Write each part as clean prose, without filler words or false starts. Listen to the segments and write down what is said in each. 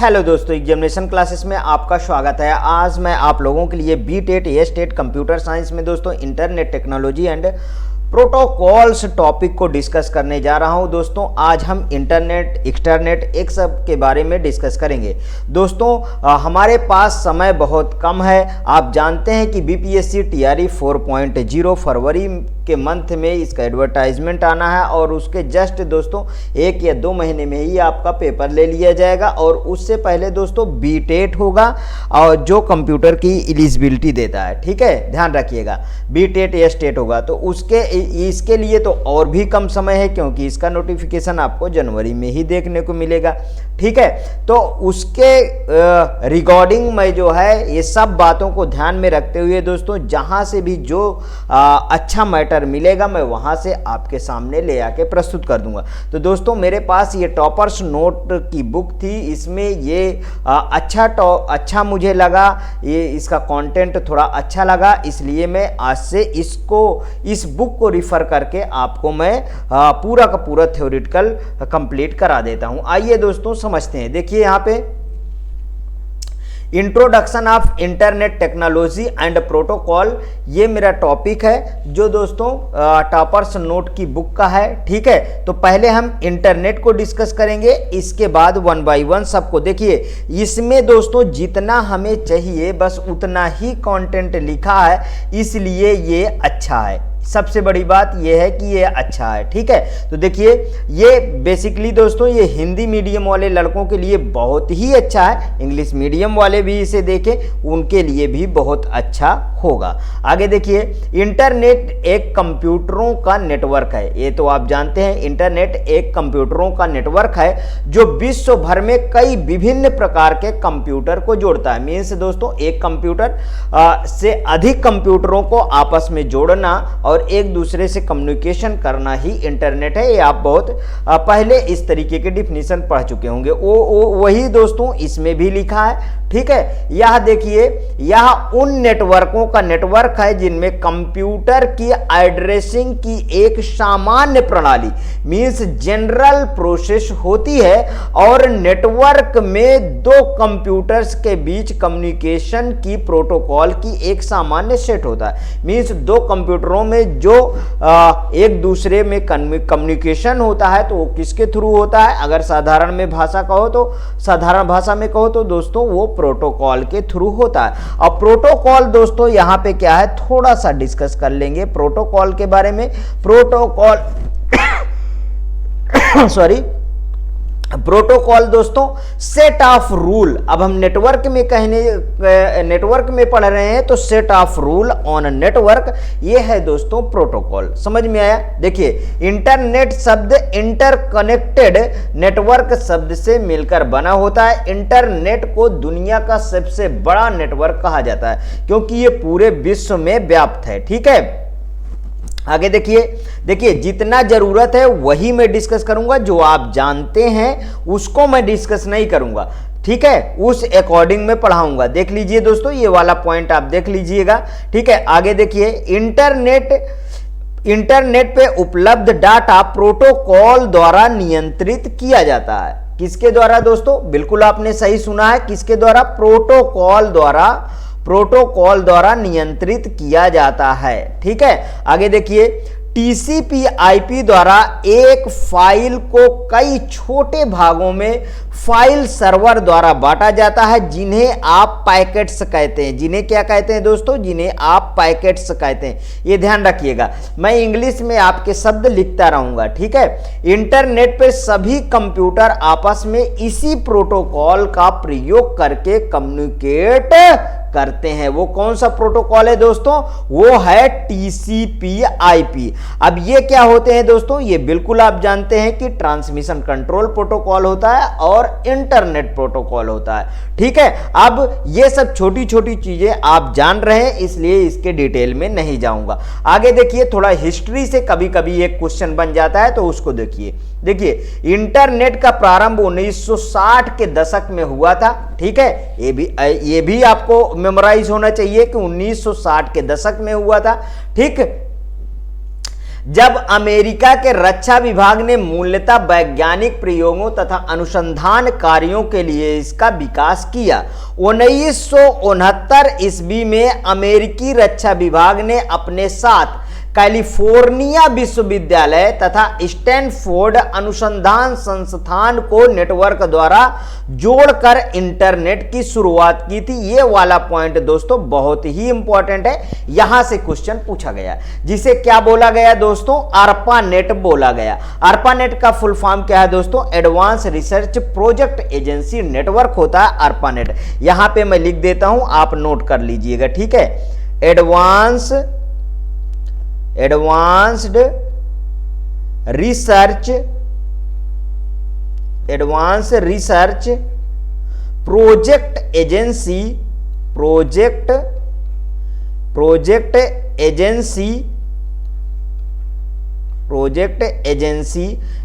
Hello दोस्तों, examination classes में आपका स्वागत है। आज मैं आप लोगों के लिए बीटेट एस्टेट कंप्यूटर साइंस में दोस्तों internet technology and protocols topic को डिस्कस करने जा रहा हूं। दोस्तों आज हम इंटरनेट एक्सटर्नेट एक सब के बारे में डिस्कस करेंगे। दोस्तों हमारे पास समय बहुत कम है। आप जानते हैं कि बीपीएससी टीआरई 4.0 फरवरी के मंथ में इसका एडवर्टाइजमेंट आना है और उसके जस्ट दोस्तों 1 या 2 महीने में ही आपका पेपर ले लिया जाएगा और उससे पहले दोस्तों बीटेट होगा और जो कंप्यूटर की एलिजिबिलिटी देता है। ठीक है, ध्यान रखिएगा, बीटेट एस्टेट होगा तो इसके लिए तो और भी कम समय है क्योंकि इसका नोटिफिकेशन आपको जनवरी में ही देखने को मिलेगा। ठीक है, तो उसके रिगार्डिंग में जो है ये सब बातों को ध्यान में रखते हुए दोस्तों जहां से भी जो अच्छा मैटर मिलेगा मैं वहां से आपके सामने ले आके प्रस्तुत कर दूंगा। तो दोस्तों मेरे पास ये टॉपर्स नोट की बुक थी, इसमें ये अच्छा मुझे लगा, ये इसका कंटेंट थोड़ा अच्छा लगा, इसलिए मैं आज से इस बुक को रिफर करके आपको मैं पूरा का पूरा थ्योरेटिकल कंप्लीट करा देता हूं। आइए दोस्तों समझते हैं। देखिए यहाँ पे introduction of internet technology and protocol, ये मेरा टॉपिक है जो दोस्तों टॉपर्स नोट की बुक का है। ठीक है, तो पहले हम इंटरनेट को डिस्कस करेंगे, इसके बाद 1 बाय 1 सबको। देखिए इसमें दोस्तों जितना हमें चाहिए बस उतना ही कंटेंट लिखा है, इसलिए ये अच्छा है। सबसे बड़ी बात यह है कि ये अच्छा है। ठीक है, तो देखिए ये बेसिकली दोस्तों ये हिंदी मीडियम वाले लड़कों के लिए बहुत ही अच्छा है, इंग्लिश मीडियम वाले भी इसे देखें उनके लिए भी बहुत अच्छा होगा। आगे देखिए, इंटरनेट एक कंप्यूटरों का नेटवर्क है। ये तो आप जानते हैं, इंटरनेट एक कंप्यूटरों का नेटवर्क है जो विश्व भर में कई विभिन्न प्रकार के कंप्यूटर को जोड़ता है। मीन्स दोस्तों एक कंप्यूटर से अधिक कंप्यूटरों को आपस में जोड़ना और एक दूसरे से कम्युनिकेशन करना ही इंटरनेट है। ये आप बहुत पहले इस तरीके के डिफिनीशन पढ़ चुके होंगे। वही दोस्तों इसमें भी लिखा है। ठीक है, यह देखिए यह उन नेटवर्कों का नेटवर्क है जिनमें कंप्यूटर की एड्रेसिंग की एक सामान्य प्रणाली मींस जनरल प्रोसेस होती है और नेटवर्क में दो कंप्यूटर्स के बीच कम्युनिकेशन की प्रोटोकॉल की एक सामान्य सेट होता है। मींस दो कंप्यूटरों में जो एक दूसरे में कम्युनिकेशन होता है तो वो किसके थ्रू होता है? अगर साधारण में भाषा कहो तो साधारण भाषा में कहो तो दोस्तों वो प्रोटोकॉल के थ्रू होता है। अब प्रोटोकॉल दोस्तों यहां पे क्या है थोड़ा सा डिस्कस कर लेंगे प्रोटोकॉल के बारे में। प्रोटोकॉल प्रोटोकॉल दोस्तों सेट ऑफ रूल। अब हम नेटवर्क में पढ़ रहे हैं तो set of rule on network, ये है दोस्तों प्रोटोकॉल। समझ में आया? देखिए इंटरनेट शब्द इंटरकनेक्टेड नेटवर्क शब्द से मिलकर बना होता है। इंटरनेट को दुनिया का सबसे बड़ा नेटवर्क कहा जाता है क्योंकि ये पूरे विश्व में व्याप्त है। ठीक है, आगे देखिए जितना जरूरत है वही मैं डिस्कस करूंगा, जो आप जानते हैं उसको मैं डिस्कस नहीं करूंगा। ठीक है, उस अकॉर्डिंग में पढ़ाऊंगा। देख लीजिए दोस्तों ये वाला पॉइंट आप देख लीजिएगा। ठीक है, आगे देखिए इंटरनेट पे उपलब्ध डाटा प्रोटोकॉल द्वारा नियंत्रित किया जाता है। किसके द्वारा दोस्तों? बिल्कुल आपने सही सुना है, किसके द्वारा? प्रोटोकॉल द्वारा नियंत्रित किया जाता है। ठीक है, आगे देखिए TCP/IP द्वारा एक फाइल को कई छोटे भागों में फाइल सर्वर द्वारा बांटा जाता है जिन्हें आप पैकेट्स कहते हैं। जिन्हें क्या कहते हैं दोस्तों? जिन्हें आप पैकेट्स कहते हैं। ये ध्यान रखिएगा, मैं इंग्लिश में आपके शब्द लिखता रहूंगा। ठीक है, इंटरनेट पे सभी कंप्यूटर आपस में इसी प्रोटोकॉल का प्रयोग करके कम्युनिकेट करते हैं। वो कौन सा प्रोटोकॉल है दोस्तों? वो है TCP/IP। अब ये क्या होते हैं दोस्तों? ये बिल्कुल आप जानते हैं कि ट्रांसमिशन कंट्रोल प्रोटोकॉल होता है और इंटरनेट प्रोटोकॉल होता है। ठीक है, अब ये सब छोटी छोटी चीजें आप जान रहे हैं इसलिए इसके डिटेल में नहीं जाऊंगा। आगे देखिए थोड़ा हिस्ट्री से कभी कभी एक क्वेश्चन बन जाता है तो उसको देखिए इंटरनेट का प्रारंभ 1960 के दशक में हुआ था। ठीक है, ये भी आपको मेमोराइज होना चाहिए कि 1960 के दशक में हुआ था। ठीक, जब अमेरिका के रक्षा विभाग ने मूलतः वैज्ञानिक प्रयोगों तथा अनुसंधान कार्यों के लिए इसका विकास किया। 1969 ईस्वी में अमेरिकी रक्षा विभाग ने अपने साथ कैलिफोर्निया विश्वविद्यालय तथा स्टैनफोर्ड अनुसंधान संस्थान को नेटवर्क द्वारा जोड़कर इंटरनेट की शुरुआत की थी। ये वाला पॉइंट दोस्तों बहुत ही इंपॉर्टेंट है, यहां से क्वेश्चन पूछा गया, जिसे क्या बोला गया दोस्तों, ARPANET बोला गया। ARPANET का फुल फॉर्म क्या है दोस्तों, advance research project agency network होता है ARPANET। यहां पे मैं लिख देता हूं, आप नोट कर लीजिएगा, ठीक है। Advanced research project agency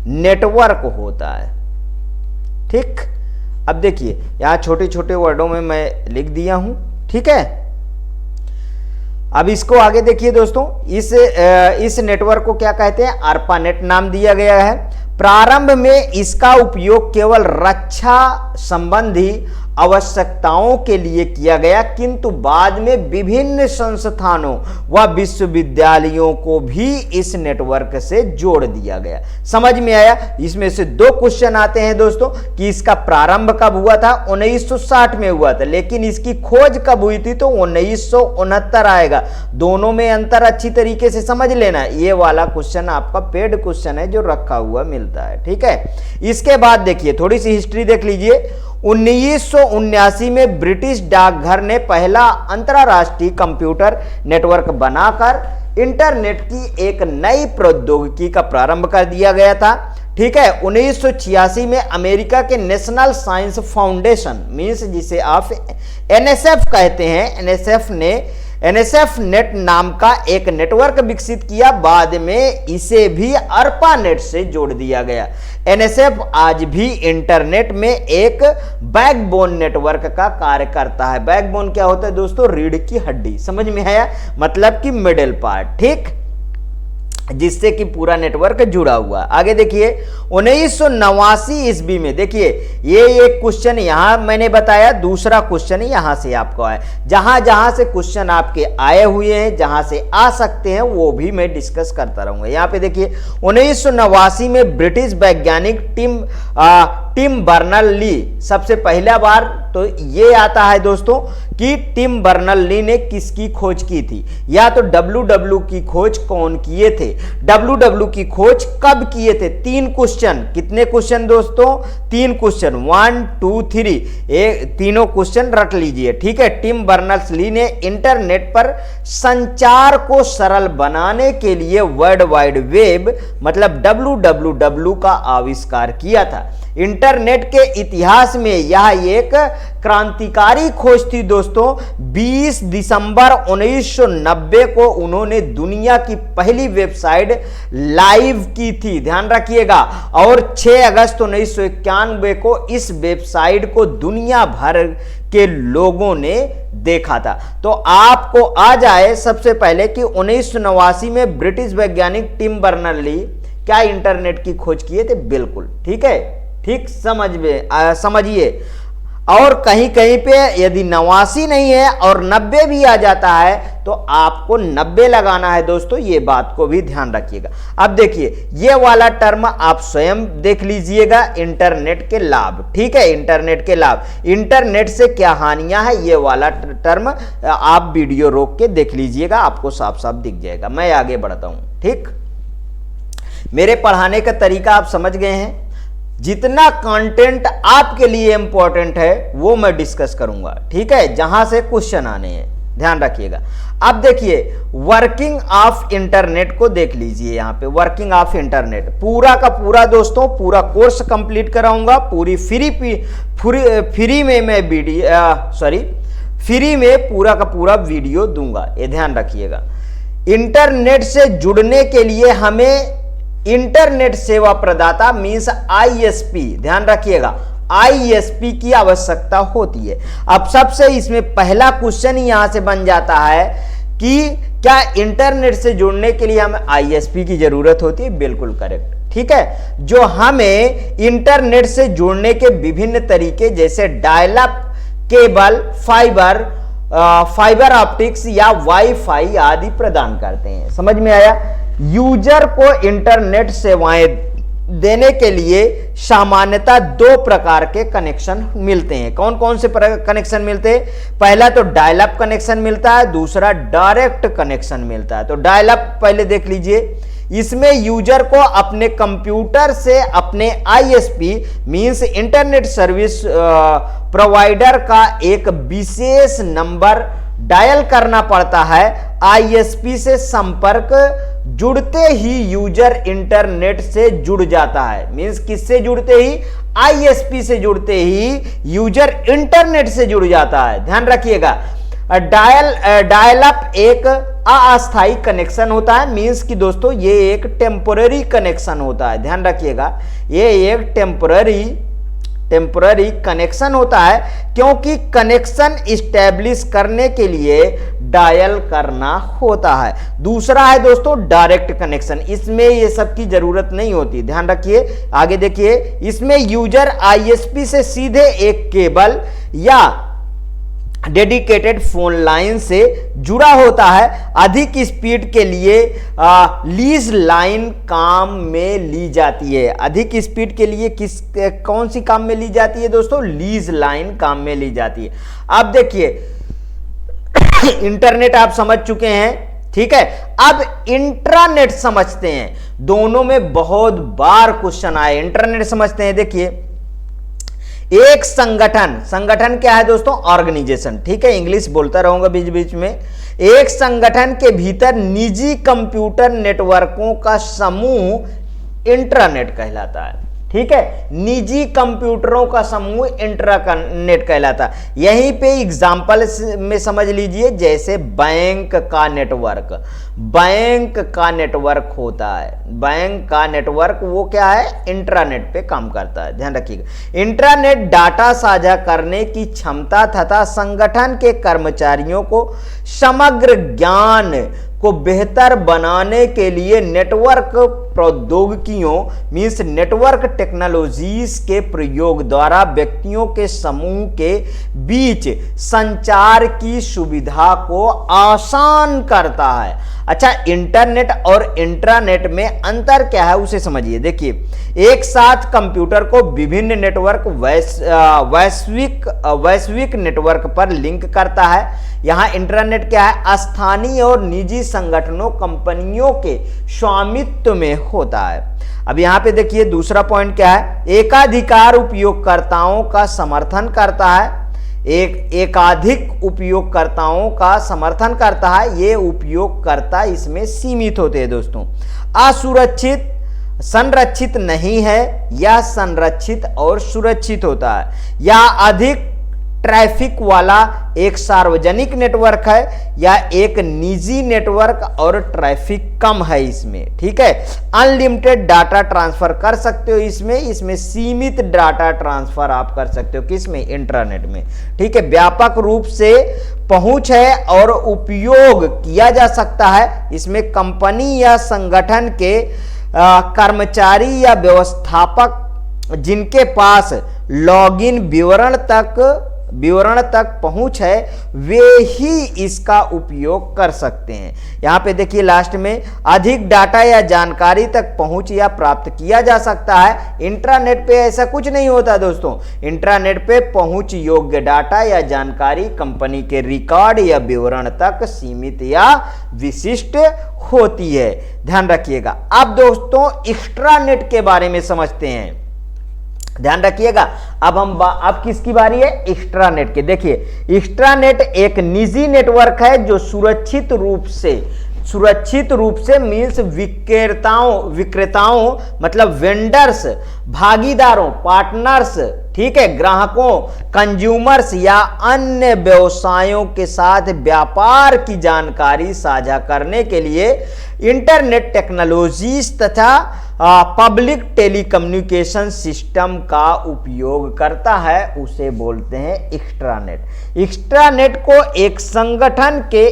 network होता है, ठीक। अब देखिए यहां छोटे छोटे वर्डों में मैं लिख दिया हूं, ठीक है। अब इसको आगे देखिए दोस्तों, इस नेटवर्क को क्या कहते हैं, ARPANET नाम दिया गया है। प्रारंभ में इसका उपयोग केवल रक्षा संबंधी आवश्यकताओं के लिए किया गया, किंतु बाद में विभिन्न संस्थानों व विश्वविद्यालयों को भी इस नेटवर्क से जोड़ दिया गया। समझ में आया। इसमें से दो क्वेश्चन आते हैं दोस्तों कि इसका प्रारंभ कब हुआ था, 1960 में हुआ था, लेकिन इसकी खोज कब हुई थी तो 1969 आएगा। दोनों में अंतर अच्छी तरीके से समझ लेना। ये वाला क्वेश्चन आपका पेड क्वेश्चन है जो रखा हुआ मिलता है, ठीक है। इसके बाद देखिए थोड़ी सी हिस्ट्री देख लीजिए। 1979 में ब्रिटिश डाकघर ने पहला अंतरराष्ट्रीय कंप्यूटर नेटवर्क बनाकर इंटरनेट की एक नई प्रौद्योगिकी का प्रारंभ कर दिया गया था, ठीक है। 1986 में अमेरिका के नेशनल साइंस फाउंडेशन मींस जिसे आप NSF कहते हैं, NSF नेट नाम का एक नेटवर्क विकसित किया। बाद में इसे भी ARPANET से जोड़ दिया गया। NSF आज भी इंटरनेट में एक बैकबोन नेटवर्क का कार्य करता है। बैकबोन क्या होता है दोस्तों, रीढ़ की हड्डी, समझ में आया, मतलब कि मिडिल पार्ट, ठीक, जिससे कि पूरा नेटवर्क जुड़ा हुआ। आगे देखिए 1989 ईस्वी में, देखिए ये एक क्वेश्चन यहां मैंने बताया, दूसरा क्वेश्चन यहां से आपको आया। जहां जहां से क्वेश्चन आपके आए हुए हैं, जहां से आ सकते हैं, वो भी मैं डिस्कस करता रहूंगा। यहां पे देखिए 1989 में ब्रिटिश वैज्ञानिक टिम बर्नल ली, सबसे पहला बार तो ये आता है दोस्तों कि टिम बर्नल ली ने किसकी खोज की थी, या तो WW की खोज कौन किए थे, WW की खोज कब किए थे। तीन क्वेश्चन, कितने क्वेश्चन दोस्तों, तीन क्वेश्चन, 1 2 3, तीनों क्वेश्चन रट लीजिए, ठीक है। टिम बर्नर्स ली ने इंटरनेट पर संचार को सरल बनाने के लिए वर्ल्ड वाइड वेब मतलब WWW का आविष्कार किया था। इंटरनेट के इतिहास में यह एक क्रांतिकारी खोज थी दोस्तों। 20 दिसंबर 1990 को उन्होंने दुनिया की पहली वेबसाइट लाइव की थी, ध्यान रखिएगा, और 6 अगस्त 1991 को इस वेबसाइट को दुनिया भर के लोगों ने देखा था। तो आपको आ जाए सबसे पहले कि 1989 में ब्रिटिश वैज्ञानिक टिम बर्नर ली क्या इंटरनेट की खोज किए थे, बिल्कुल ठीक है, ठीक समझिए। और कहीं कहीं पे यदि 89 नहीं है और 90 भी आ जाता है तो आपको 90 लगाना है दोस्तों, ये बात को भी ध्यान रखिएगा। अब देखिए ये वाला टर्म आप स्वयं देख लीजिएगा, इंटरनेट के लाभ, ठीक है, इंटरनेट के लाभ, इंटरनेट से क्या हानियां है, ये वाला टर्म आप वीडियो रोक के देख लीजिएगा, आपको साफ साफ दिख जाएगा। मैं आगे बढ़ता हूं, ठीक। मेरे पढ़ाने का तरीका आप समझ गए हैं। जितना कंटेंट आपके लिए इंपॉर्टेंट है वो मैं डिस्कस करूंगा, ठीक है, जहां से क्वेश्चन आने हैं, ध्यान रखिएगा। अब देखिए वर्किंग ऑफ इंटरनेट को देख लीजिए। यहां पे वर्किंग ऑफ इंटरनेट पूरा का पूरा दोस्तों, पूरा कोर्स कंप्लीट कराऊंगा, पूरी फ्री में मैं फ्री में पूरा का पूरा वीडियो दूंगा, ये ध्यान रखिएगा। इंटरनेट से जुड़ने के लिए हमें इंटरनेट सेवा प्रदाता मींस ISP, ध्यान रखिएगा, ISP की आवश्यकता होती है। अब सबसे इसमें पहला क्वेश्चन यहां से बन जाता है कि क्या इंटरनेट से जुड़ने के लिए हमें आईएसपी की जरूरत होती है? बिल्कुल करेक्ट। ठीक है, जो हमें इंटरनेट से जुड़ने के विभिन्न तरीके जैसे dial up cable, fibre optics या वाईफाई आदि प्रदान करते हैं। समझ में आया? यूजर को इंटरनेट सेवाएं देने के लिए सामान्यतः दो प्रकार के कनेक्शन मिलते हैं। कौन कौन से कनेक्शन मिलते हैं? पहला तो डायल अप कनेक्शन मिलता है, दूसरा डायरेक्ट कनेक्शन मिलता है। तो डायल अप पहले देख लीजिए। इसमें यूजर को अपने कंप्यूटर से अपने ISP means internet service provider का एक विशेष नंबर डायल करना पड़ता है। आईएसपी से संपर्क जुड़ते ही यूजर इंटरनेट से जुड़ जाता है। मींस किससे जुड़ते ही? आईएसपी से जुड़ते ही यूजर इंटरनेट से जुड़ जाता है। ध्यान रखिएगा, डायल अप एक अस्थायी कनेक्शन होता है। मींस कि दोस्तों ये एक टेम्पोररी कनेक्शन होता है। ध्यान रखिएगा, ये एक टेम्पोररी कनेक्शन होता है, क्योंकि कनेक्शन इस्टेब्लिश करने के लिए डायल करना होता है। दूसरा है दोस्तों डायरेक्ट कनेक्शन। इसमें ये सब की जरूरत नहीं होती। ध्यान रखिए, आगे देखिए। इसमें यूजर आईएसपी से सीधे एक केबल या डेडिकेटेड फोन लाइन से जुड़ा होता है। अधिक स्पीड के लिए लीज लाइन काम में ली जाती है। अधिक स्पीड के लिए कौन सी काम में ली जाती है दोस्तों? लीज लाइन काम में ली जाती है। अब देखिए इंटरनेट आप समझ चुके हैं, ठीक है। अब इंट्रानेट समझते हैं। दोनों में बहुत बार क्वेश्चन आए। इंटरनेट समझते हैं। देखिए, एक संगठन क्या है दोस्तों? ऑर्गेनाइजेशन। ठीक है, इंग्लिश बोलता रहूंगा बीच बीच में। एक संगठन के भीतर निजी कंप्यूटर नेटवर्कों का समूह इंट्रानेट कहलाता है। ठीक है, निजी कंप्यूटरों का समूह इंट्रानेट कहलाता है। यहीं पे एग्जांपल में समझ लीजिए, जैसे बैंक का नेटवर्क होता है। बैंक का नेटवर्क वो क्या है? इंट्रानेट पे काम करता है। ध्यान रखिएगा, इंट्रानेट डाटा साझा करने की क्षमता तथा संगठन के कर्मचारियों को समग्र ज्ञान को बेहतर बनाने के लिए नेटवर्क प्रौद्योगिकियों मींस नेटवर्क टेक्नोलॉजीज के प्रयोग द्वारा व्यक्तियों के समूह के बीच संचार की सुविधा को आसान करता है। अच्छा, इंटरनेट और इंट्रानेट में अंतर क्या है उसे समझिए। देखिए, एक साथ कंप्यूटर को विभिन्न नेटवर्क वैश्विक नेटवर्क पर लिंक करता है। यहां इंटरनेट क्या है? स्थानीय और निजी संगठनों कंपनियों के स्वामित्व में होता है। अब यहां पे देखिए दूसरा पॉइंट क्या है? एकाधिकार उपयोगकर्ताओं का समर्थन करता है। एकाधिक उपयोगकर्ताओं का समर्थन करता है। ये उपयोगकर्ता इसमें सीमित होते हैं दोस्तों। असुरक्षित, संरक्षित नहीं है, या संरक्षित और सुरक्षित होता है। या अधिक ट्रैफिक वाला एक सार्वजनिक नेटवर्क है, या एक निजी नेटवर्क और ट्रैफिक कम है इसमें। ठीक है, अनलिमिटेड डाटा ट्रांसफर कर सकते हो इसमें सीमित डाटा ट्रांसफर आप कर सकते हो। किसमें? इंटरनेट में। ठीक है, व्यापक रूप से पहुंच है और उपयोग किया जा सकता है। इसमें कंपनी या संगठन के कर्मचारी या व्यवस्थापक जिनके पास लॉगिन विवरण तक पहुंच है, वे ही इसका उपयोग कर सकते हैं। यहां पे देखिए लास्ट में, अधिक डाटा या जानकारी तक पहुंच या प्राप्त किया जा सकता है। इंट्रानेट पे ऐसा कुछ नहीं होता दोस्तों। इंट्रानेट पे पहुंच योग्य डाटा या जानकारी कंपनी के रिकॉर्ड या विवरण तक सीमित या विशिष्ट होती है। ध्यान रखिएगा। अब दोस्तों एक्स्ट्रानेट के बारे में समझते हैं। ध्यान रखिएगा, अब किसकी बारी है? एक्स्ट्रानेट के। देखिए, एक्स्ट्रानेट एक निजी नेटवर्क है जो सुरक्षित रूप से मींस विक्रेताओं मतलब वेंडर्स, भागीदारों, पार्टनर्स, ठीक है, ग्राहकों, कंज्यूमर्स या अन्य व्यवसायों के साथ व्यापार की जानकारी साझा करने के लिए इंटरनेट टेक्नोलॉजीज तथा पब्लिक टेलीकम्युनिकेशन सिस्टम का उपयोग करता है, उसे बोलते हैं एक्स्ट्रानेट। एक्स्ट्रानेट को एक संगठन के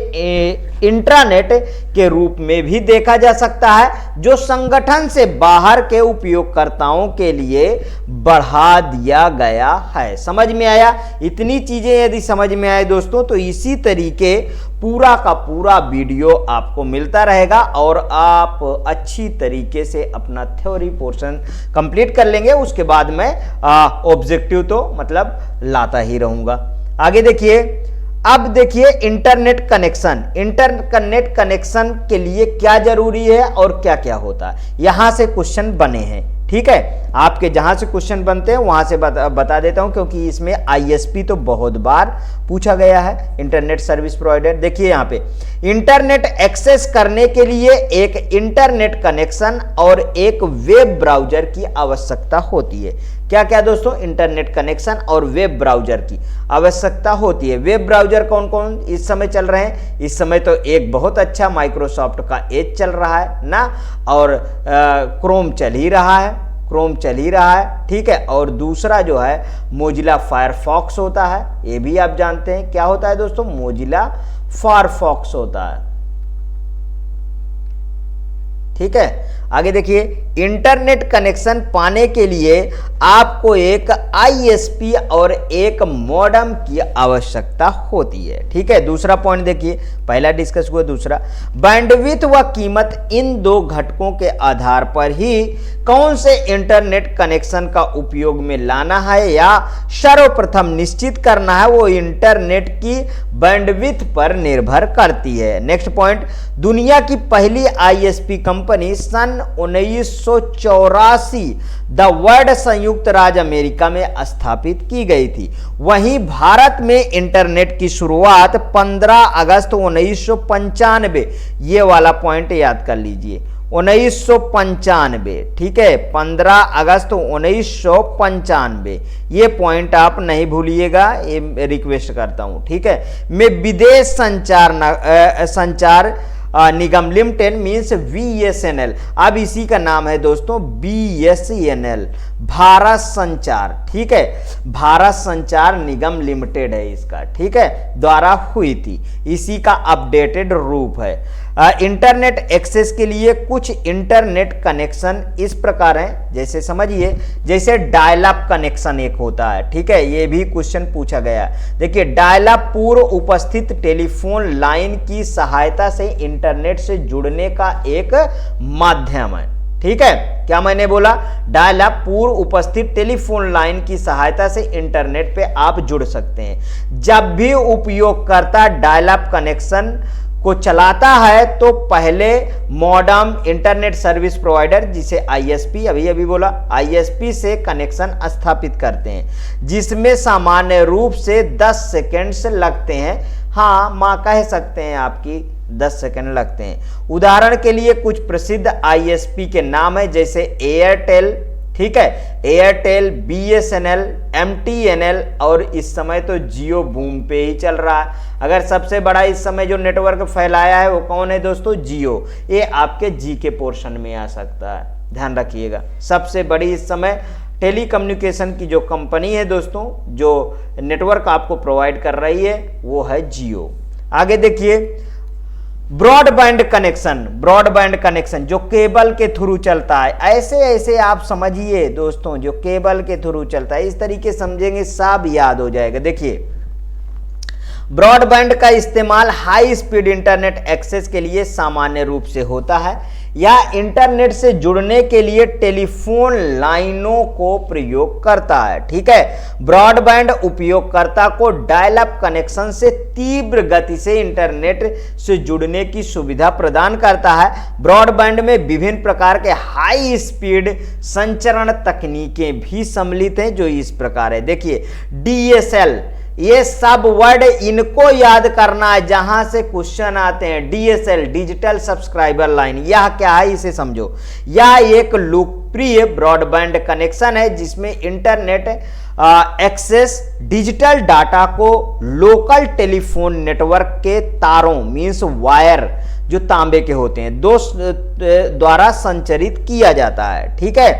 इंट्रानेट के रूप में भी देखा जा सकता है, जो संगठन से बाहर के उपयोगकर्ताओं के लिए बढ़ा दिया गया है। समझ में आया? इतनी चीजें यदि समझ में आए दोस्तों, तो इसी तरीके पूरा का पूरा वीडियो आपको मिलता रहेगा और आप अच्छी तरीके से अपना थ्योरी पोर्शन कंप्लीट कर लेंगे। उसके बाद मैं ऑब्जेक्टिव तो मतलब लाता ही रहूंगा। आगे देखिए, अब देखिए इंटरनेट कनेक्शन। इंटरनेट कनेक्शन के लिए क्या जरूरी है और क्या क्या होता है, यहां से क्वेश्चन बने हैं। ठीक है, आपके जहां से क्वेश्चन बनते हैं वहां से बता देता हूं, क्योंकि इसमें आईएसपी तो बहुत बार पूछा गया है, इंटरनेट सर्विस प्रोवाइडर। देखिए यहां पे इंटरनेट एक्सेस करने के लिए एक इंटरनेट कनेक्शन और एक वेब ब्राउजर की आवश्यकता होती है। क्या क्या दोस्तों? इंटरनेट कनेक्शन और वेब ब्राउजर की आवश्यकता होती है। वेब ब्राउजर कौन कौन इस समय चल रहे हैं? इस समय तो एक बहुत अच्छा माइक्रोसॉफ्ट का एज चल रहा है ना, और क्रोम चल ही रहा है, ठीक है। और दूसरा जो है मोजिला फायरफॉक्स होता है, ये भी आप जानते हैं क्या होता है दोस्तों, मोजिला फायरफॉक्स होता है। ठीक है, आगे देखिए, इंटरनेट कनेक्शन पाने के लिए आपको एक आईएसपी और एक मॉडेम की आवश्यकता होती है। ठीक है, दूसरा पॉइंट देखिए, पहला डिस्कस हुआ, दूसरा बैंडविड्थ व कीमत, इन दो घटकों के आधार पर ही कौन से इंटरनेट कनेक्शन का उपयोग में लाना है या सर्वप्रथम निश्चित करना है, वो इंटरनेट की बैंडविड्थ पर निर्भर करती है। नेक्स्ट पॉइंट, दुनिया की पहली आईएसपी कंपनी सन 1984 द वर्ल्ड संयुक्त राज्य अमेरिका में स्थापित की गई थी। वहीं भारत में इंटरनेट की शुरुआत 15 अगस्त 1995, ये वाला पॉइंट याद कर लीजिए, 1995। ठीक है, 15 अगस्त 1995, ये पॉइंट आप नहीं भूलिएगा, ये रिक्वेस्ट करता हूं। ठीक है, मैं विदेश संचार निगम लिमिटेड मीन्स बीएसएनएल, अब इसी का नाम है दोस्तों बीएसएनएल, भारत संचार। ठीक है, भारत संचार निगम लिमिटेड है इसका, ठीक है, द्वारा हुई थी, इसी का अपडेटेड रूप है। इंटरनेट एक्सेस के लिए कुछ इंटरनेट कनेक्शन इस प्रकार हैं, जैसे समझिए, जैसे डायल अप कनेक्शन एक होता है। ठीक है, ये भी क्वेश्चन पूछा गया। देखिए, डायल अप पूर्व उपस्थित टेलीफोन लाइन की सहायता से इंटरनेट से जुड़ने का एक माध्यम है। ठीक है, क्या मैंने बोला? डायल अप पूर्व उपस्थित टेलीफोन लाइन की सहायता से इंटरनेट पे आप जुड़ सकते हैं। जब भी उपयोगकर्ता डायल अप कनेक्शन को चलाता है तो पहले मॉडेम, इंटरनेट सर्विस प्रोवाइडर, जिसे आईएसपी अभी बोला, आईएसपी से कनेक्शन स्थापित करते हैं, जिसमें सामान्य रूप से 10 सेकंड्स लगते हैं। हाँ, कह सकते हैं आपकी 10 सेकंड लगते हैं। उदाहरण के लिए कुछ प्रसिद्ध आईएसपी के नाम है, जैसे एयरटेल, ठीक है, एयरटेल, बीएसएनएल, एमटीएनएल, और इस समय तो जियो बूम पे ही चल रहा है। अगर सबसे बड़ा इस समय जो नेटवर्क फैलाया है वो कौन है दोस्तों? जियो। ये आपके जी के पोर्शन में आ सकता है, ध्यान रखिएगा। सबसे बड़ी इस समय टेलीकम्युनिकेशन की जो कंपनी है दोस्तों, जो नेटवर्क आपको प्रोवाइड कर रही है, वो है जियो। आगे देखिए, ब्रॉडबैंड कनेक्शन जो केबल के थ्रू चलता है। ऐसे आप समझिए दोस्तों, जो केबल के थ्रू चलता है, इस तरीके समझेंगे सब याद हो जाएगा। देखिए, ब्रॉडबैंड का इस्तेमाल हाई स्पीड इंटरनेट एक्सेस के लिए सामान्य रूप से होता है या इंटरनेट से जुड़ने के लिए टेलीफोन लाइनों को प्रयोग करता है। ठीक है, ब्रॉडबैंड उपयोगकर्ता को डायल अप कनेक्शन से तीव्र गति से इंटरनेट से जुड़ने की सुविधा प्रदान करता है। ब्रॉडबैंड में विभिन्न प्रकार के हाई स्पीड संचरण तकनीकें भी सम्मिलित हैं, जो इस प्रकार है। देखिए, डीएसएल, ये सब वर्ड इनको याद करना है जहां से क्वेश्चन आते हैं। डीएसएल, डिजिटल सब्सक्राइबर लाइन, यह क्या है इसे समझो। यह एक लोकप्रिय ब्रॉडबैंड कनेक्शन है जिसमें इंटरनेट एक्सेस डिजिटल डाटा को लोकल टेलीफोन नेटवर्क के तारों मींस वायर जो तांबे के होते हैं द्वारा संचारित किया जाता है। ठीक है,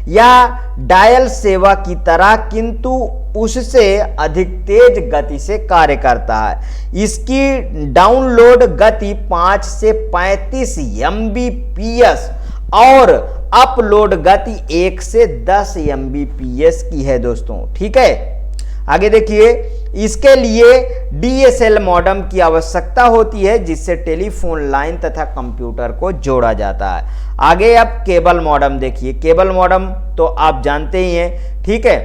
यह डायल सेवा की तरह किंतु उससे अधिक तेज गति से कार्य करता है। इसकी डाउनलोड गति 5 से 35 एमबीपीएस और अपलोड गति 1 से 10 एमबीपीएस की है दोस्तों। ठीक है, आगे देखिए, इसके लिए डीएसएल मॉडेम की आवश्यकता होती है जिससे टेलीफोन लाइन तथा कंप्यूटर को जोड़ा जाता है। आगे अब केबल मॉडेम देखिए, केबल मॉडेम तो आप जानते ही हैं। ठीक है,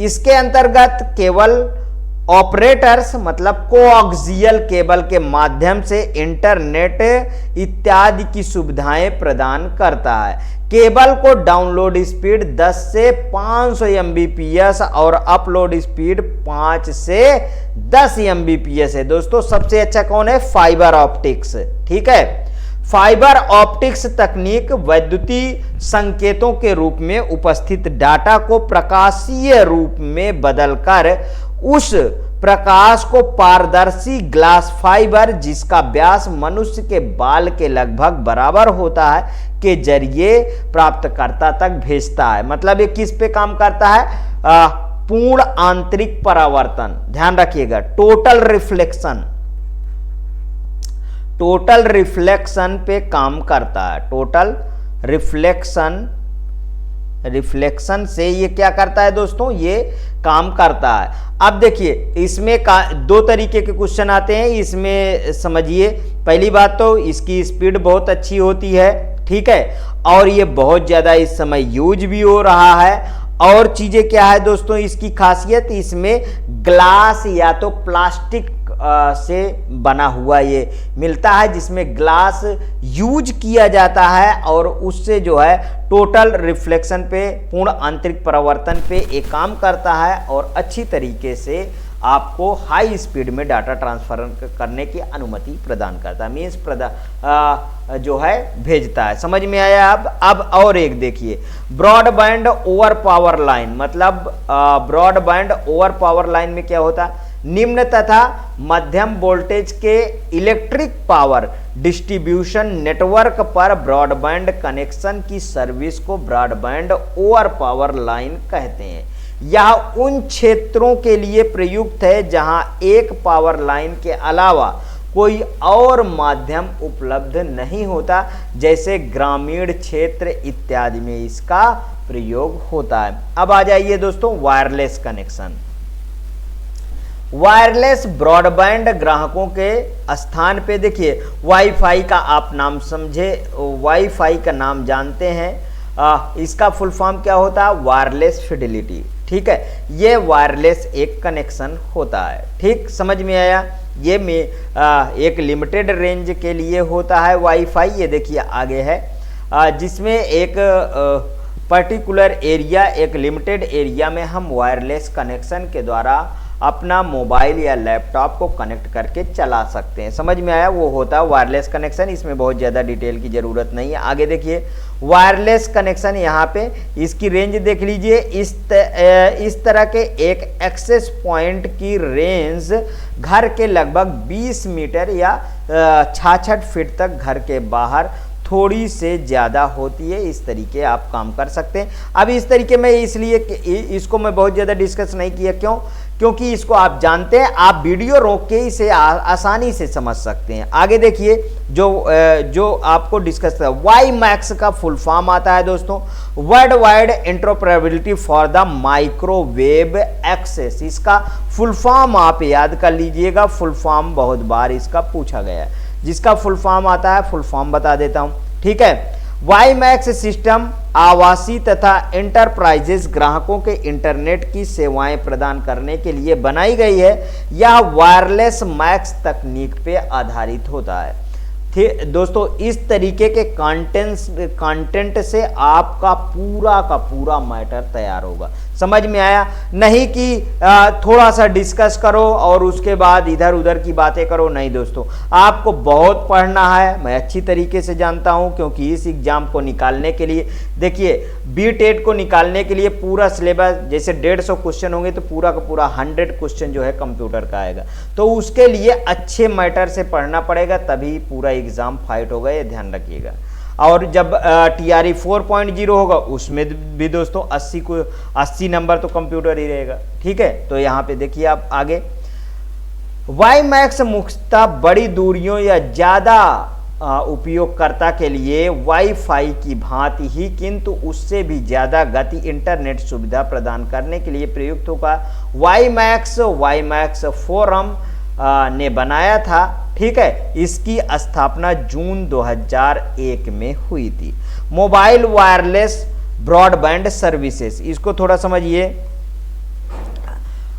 इसके अंतर्गत केवल ऑपरेटर्स मतलब कोएक्सियल केबल के माध्यम से इंटरनेट इत्यादि की सुविधाएं प्रदान करता है। केबल को डाउनलोड स्पीड 10 से 500 एमबीपीएस और अपलोड स्पीड 5 से 10 एमबीपीएस है। दोस्तों सबसे अच्छा कौन है? Fibre optics. ठीक है, फाइबर ऑप्टिक्स तकनीक वैद्युतीय संकेतों के रूप में उपस्थित डाटा को प्रकाशीय रूप में बदलकर उस प्रकाश को पारदर्शी ग्लास फाइबर जिसका व्यास मनुष्य के बाल के लगभग बराबर होता है के जरिए प्राप्तकर्ता तक भेजता है। मतलब ये किस पे काम करता है? पूर्ण आंतरिक परावर्तन, ध्यान रखिएगा, टोटल रिफ्लेक्शन पे काम करता है। टोटल रिफ्लेक्शन से ये क्या करता है दोस्तों? ये काम करता है। अब देखिए, इसमें दो तरीके के क्वेश्चन आते हैं। इसमें समझिए, पहली बात तो इसकी स्पीड बहुत अच्छी होती है। ठीक है, और ये बहुत ज्यादा इस समय यूज भी हो रहा है। और चीजें क्या है दोस्तों इसकी खासियत? इसमें ग्लास या तो प्लास्टिक से बना हुआ ये मिलता है जिसमें ग्लास यूज किया जाता है और उससे जो है टोटल रिफ्लेक्शन पे, पूर्ण आंतरिक परावर्तन पे एक काम करता है और अच्छी तरीके से आपको हाई स्पीड में डाटा ट्रांसफर करने की अनुमति प्रदान करता है, मीन्स जो है भेजता है। समझ में आया? अब और एक देखिए, ब्रॉडबैंड ओवर पावर लाइन। मतलब ब्रॉडबैंड ओवर पावर लाइन में क्या होता है? निम्न तथा मध्यम वोल्टेज के इलेक्ट्रिक पावर डिस्ट्रीब्यूशन नेटवर्क पर ब्रॉडबैंड कनेक्शन की सर्विस को ब्रॉडबैंड ओवर पावर लाइन कहते हैं। यह उन क्षेत्रों के लिए प्रयुक्त है जहां एक पावर लाइन के अलावा कोई और माध्यम उपलब्ध नहीं होता, जैसे ग्रामीण क्षेत्र इत्यादि में इसका प्रयोग होता है। अब आ जाइए दोस्तों वायरलेस कनेक्शन। वायरलेस ब्रॉडबैंड ग्राहकों के स्थान पे देखिए, वाईफाई का आप नाम समझे, वाईफाई का नाम जानते हैं। इसका फुल फॉर्म क्या होता है? Wireless Fidelity. ठीक है, ये वायरलेस एक कनेक्शन होता है। ठीक, समझ में आया? ये में एक लिमिटेड रेंज के लिए होता है वाईफाई। ये देखिए आगे है, जिसमें एक पर्टिकुलर एरिया, एक लिमिटेड एरिया में हम वायरलेस कनेक्शन के द्वारा अपना मोबाइल या लैपटॉप को कनेक्ट करके चला सकते हैं। समझ में आया? वो होता है वायरलेस कनेक्शन। इसमें बहुत ज़्यादा डिटेल की ज़रूरत नहीं है। आगे देखिए, वायरलेस कनेक्शन, यहाँ पे इसकी रेंज देख लीजिए। इस तरह के एक एक्सेस पॉइंट की रेंज घर के लगभग 20 मीटर या 66 फीट तक घर के बाहर थोड़ी से ज़्यादा होती है। इस तरीके आप काम कर सकते हैं। अब इस तरीके में इसलिए इसको मैं बहुत ज़्यादा डिस्कस नहीं किया, क्यों? क्योंकि इसको आप जानते हैं, आप वीडियो रोक के इसे आसानी से समझ सकते हैं। आगे देखिए, जो आपको डिस्कस है, वाई मैक्स का फुल फॉर्म आता है दोस्तों, world wide interoperability for the microwave access. इसका फुल फॉर्म आप याद कर लीजिएगा, फुल फॉर्म बहुत बार इसका पूछा गया है। जिसका फुल फॉर्म आता है, फुल फॉर्म बता देता हूं। ठीक है, वाईमैक्स सिस्टम आवासीय तथा एंटरप्राइजेस ग्राहकों के इंटरनेट की सेवाएं प्रदान करने के लिए बनाई गई है। यह वायरलेस मैक्स तकनीक पे आधारित होता है। ठीक दोस्तों, इस तरीके के कंटेंट से आपका पूरा का पूरा मैटर तैयार होगा। समझ में आया? नहीं कि थोड़ा सा डिस्कस करो और उसके बाद इधर उधर की बातें करो, नहीं दोस्तों, आपको बहुत पढ़ना है। मैं अच्छी तरीके से जानता हूं, क्योंकि इस एग्जाम को निकालने के लिए, देखिए B.TET को निकालने के लिए पूरा सिलेबस, जैसे 150 क्वेश्चन होंगे तो पूरा का पूरा 100 क्वेश्चन जो है कंप्यूटर का आएगा। तो उसके लिए अच्छे मैटर से पढ़ना पड़ेगा, तभी पूरा एग्जाम फाइट होगा, ये ध्यान रखिएगा। और जब TRE 4.0 होगा उसमें भी दोस्तों 80 नंबर तो कंप्यूटर ही रहेगा। ठीक है, तो यहाँ पे देखिए आप आगे, वाईमैक्स मुख्यतः बड़ी दूरियों या ज़्यादा उपयोगकर्ता के लिए वाईफाई की भांति ही किंतु उससे भी ज़्यादा गति इंटरनेट सुविधा प्रदान करने के लिए प्रयुक्त होगा। वाईमैक्स फोरम ने बनाया था। ठीक है, इसकी स्थापना जून 2001 में हुई थी। मोबाइल वायरलेस ब्रॉडबैंड सर्विसेज, इसको थोड़ा समझिए।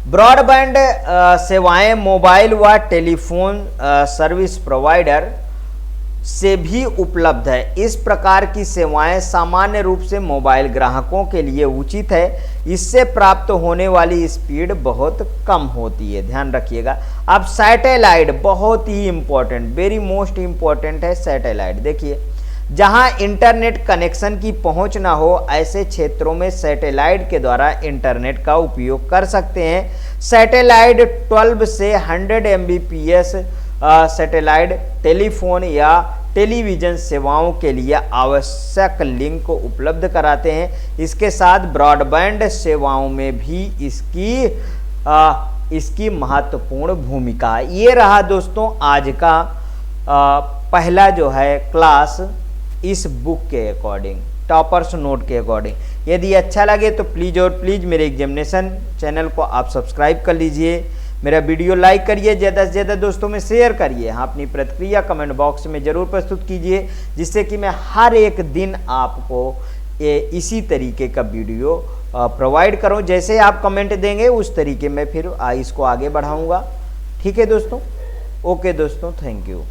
ब्रॉडबैंड सेवाएं मोबाइल व टेलीफोन सर्विस प्रोवाइडर से भी उपलब्ध है। इस प्रकार की सेवाएं सामान्य रूप से मोबाइल ग्राहकों के लिए उचित है। इससे प्राप्त होने वाली स्पीड बहुत कम होती है, ध्यान रखिएगा। अब सैटेलाइट बहुत ही इंपॉर्टेंट, वेरी मोस्ट इंपॉर्टेंट है सैटेलाइट। देखिए, जहां इंटरनेट कनेक्शन की पहुंच ना हो, ऐसे क्षेत्रों में सैटेलाइट के द्वारा इंटरनेट का उपयोग कर सकते हैं। सैटेलाइट 12 से 100 Mbps सैटेलाइट टेलीफोन या टेलीविज़न सेवाओं के लिए आवश्यक लिंक को उपलब्ध कराते हैं। इसके साथ ब्रॉडबैंड सेवाओं में भी इसकी महत्वपूर्ण भूमिका है। ये रहा दोस्तों आज का पहला जो है क्लास इस बुक के अकॉर्डिंग, टॉपर्स नोट के अकॉर्डिंग। यदि अच्छा लगे तो प्लीज़ और प्लीज़ मेरे एग्जामिनेशन चैनल को आप सब्सक्राइब कर लीजिए, मेरा वीडियो लाइक करिए, ज़्यादा से ज़्यादा दोस्तों में शेयर करिए। हाँ, अपनी प्रतिक्रिया कमेंट बॉक्स में ज़रूर प्रस्तुत कीजिए, जिससे कि मैं हर एक दिन आपको इसी तरीके का वीडियो प्रोवाइड करूं। जैसे आप कमेंट देंगे उस तरीके में फिर इसको आगे बढ़ाऊंगा। ठीक है दोस्तों, ओके दोस्तों, थैंक यू।